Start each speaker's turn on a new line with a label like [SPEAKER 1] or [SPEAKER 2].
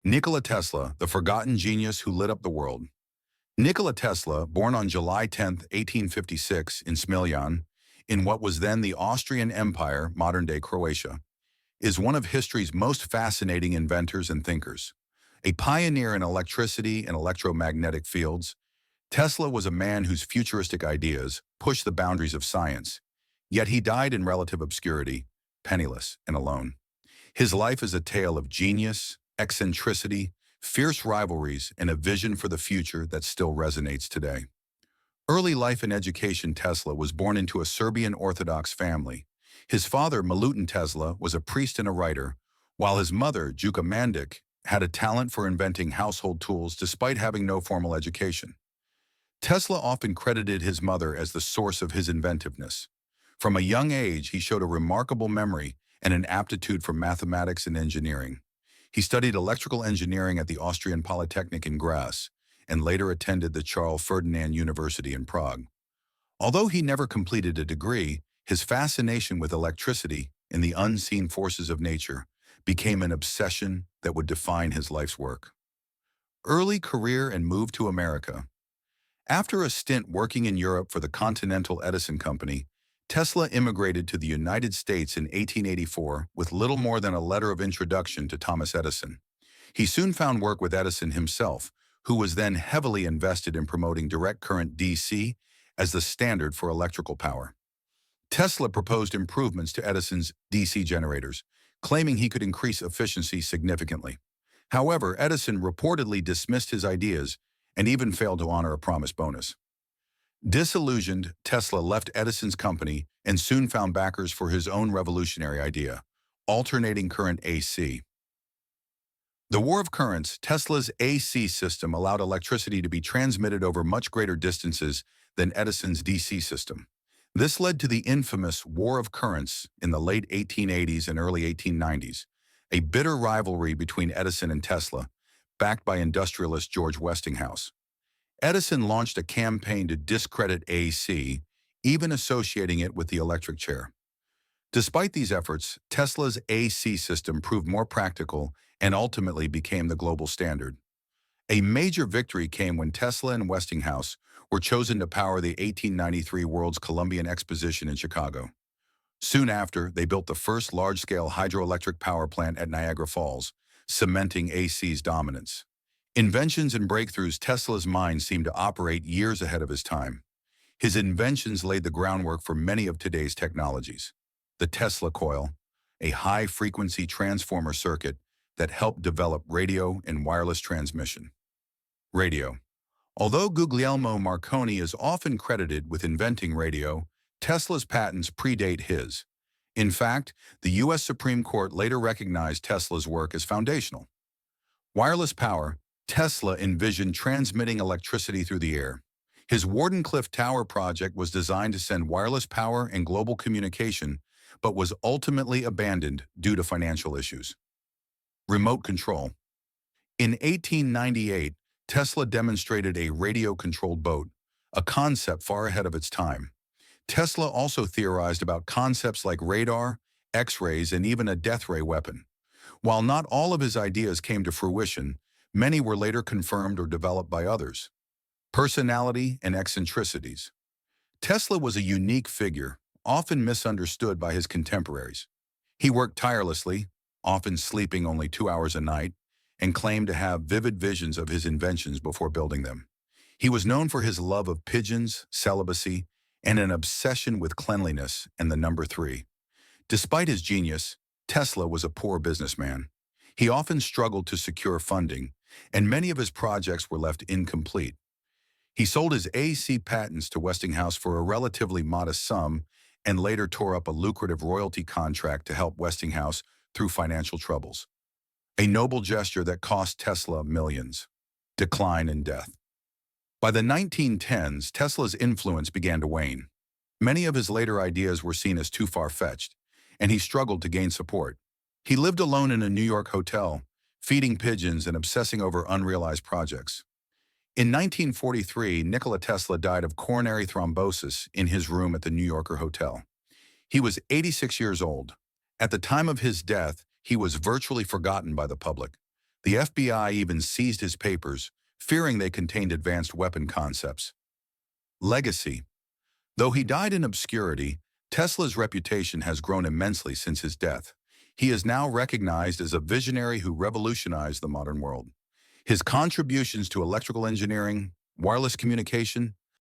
[SPEAKER 1] Nikola Tesla, the forgotten genius who lit up the world. Nikola Tesla, born on July 10, 1856, in Smiljan, in what was then the Austrian Empire, modern-day Croatia, is one of history's most fascinating inventors and thinkers. A pioneer in electricity and electromagnetic fields, Tesla was a man whose futuristic ideas pushed the boundaries of science, yet he died in relative obscurity, penniless and alone. His life is a tale of genius, eccentricity, fierce rivalries, and a vision for the future that still resonates today. Early life and education. Tesla was born into a Serbian Orthodox family. His father, Milutin Tesla, was a priest and a writer, while his mother, Juka Mandic, had a talent for inventing household tools despite having no formal education. Tesla often credited his mother as the source of his inventiveness. From a young age, he showed a remarkable memory and an aptitude for mathematics and engineering. He studied electrical engineering at the Austrian Polytechnic in Graz and later attended the Charles Ferdinand University in Prague. Although he never completed a degree, his fascination with electricity and the unseen forces of nature became an obsession that would define his life's work. Early career and move to America. After a stint working in Europe for the Continental Edison Company, Tesla immigrated to the United States in 1884 with little more than a letter of introduction to Thomas Edison. He soon found work with Edison himself, who was then heavily invested in promoting direct current DC as the standard for electrical power. Tesla proposed improvements to Edison's DC generators, claiming he could increase efficiency significantly. However, Edison reportedly dismissed his ideas and even failed to honor a promised bonus. Disillusioned, Tesla left Edison's company and soon found backers for his own revolutionary idea, alternating current AC. The war of currents. Tesla's AC system allowed electricity to be transmitted over much greater distances than Edison's DC system. This led to the infamous War of Currents in the late 1880s and early 1890s, a bitter rivalry between Edison and Tesla, backed by industrialist George Westinghouse. Edison launched a campaign to discredit AC, even associating it with the electric chair. Despite these efforts, Tesla's AC system proved more practical and ultimately became the global standard. A major victory came when Tesla and Westinghouse were chosen to power the 1893 World's Columbian Exposition in Chicago. Soon after, they built the first large-scale hydroelectric power plant at Niagara Falls, cementing AC's dominance. Inventions and breakthroughs. Tesla's mind seemed to operate years ahead of his time. His inventions laid the groundwork for many of today's technologies. The Tesla coil, a high-frequency transformer circuit that helped develop radio and wireless transmission. Radio. Although Guglielmo Marconi is often credited with inventing radio, Tesla's patents predate his. In fact, the U.S. Supreme Court later recognized Tesla's work as foundational. Wireless power. Tesla envisioned transmitting electricity through the air. His Wardenclyffe Tower project was designed to send wireless power and global communication, but was ultimately abandoned due to financial issues. Remote control. In 1898, Tesla demonstrated a radio-controlled boat, a concept far ahead of its time. Tesla also theorized about concepts like radar, X-rays, and even a death ray weapon. While not all of his ideas came to fruition, many were later confirmed or developed by others. Personality and eccentricities. Tesla was a unique figure, often misunderstood by his contemporaries. He worked tirelessly, often sleeping only 2 hours a night, and claimed to have vivid visions of his inventions before building them. He was known for his love of pigeons, celibacy, and an obsession with cleanliness and the number 3. Despite his genius, Tesla was a poor businessman. He often struggled to secure funding, and many of his projects were left incomplete. He sold his AC patents to Westinghouse for a relatively modest sum and later tore up a lucrative royalty contract to help Westinghouse through financial troubles. A noble gesture that cost Tesla millions. Decline and death. By the 1910s, Tesla's influence began to wane. Many of his later ideas were seen as too far-fetched, and he struggled to gain support. He lived alone in a New York hotel, feeding pigeons and obsessing over unrealized projects. In 1943, Nikola Tesla died of coronary thrombosis in his room at the New Yorker hotel. He was 86 years old. At the time of his death, he was virtually forgotten by the public. The FBI even seized his papers, fearing they contained advanced weapon concepts. Legacy. Though he died in obscurity, Tesla's reputation has grown immensely since his death. He is now recognized as a visionary who revolutionized the modern world. His contributions to electrical engineering, wireless communication,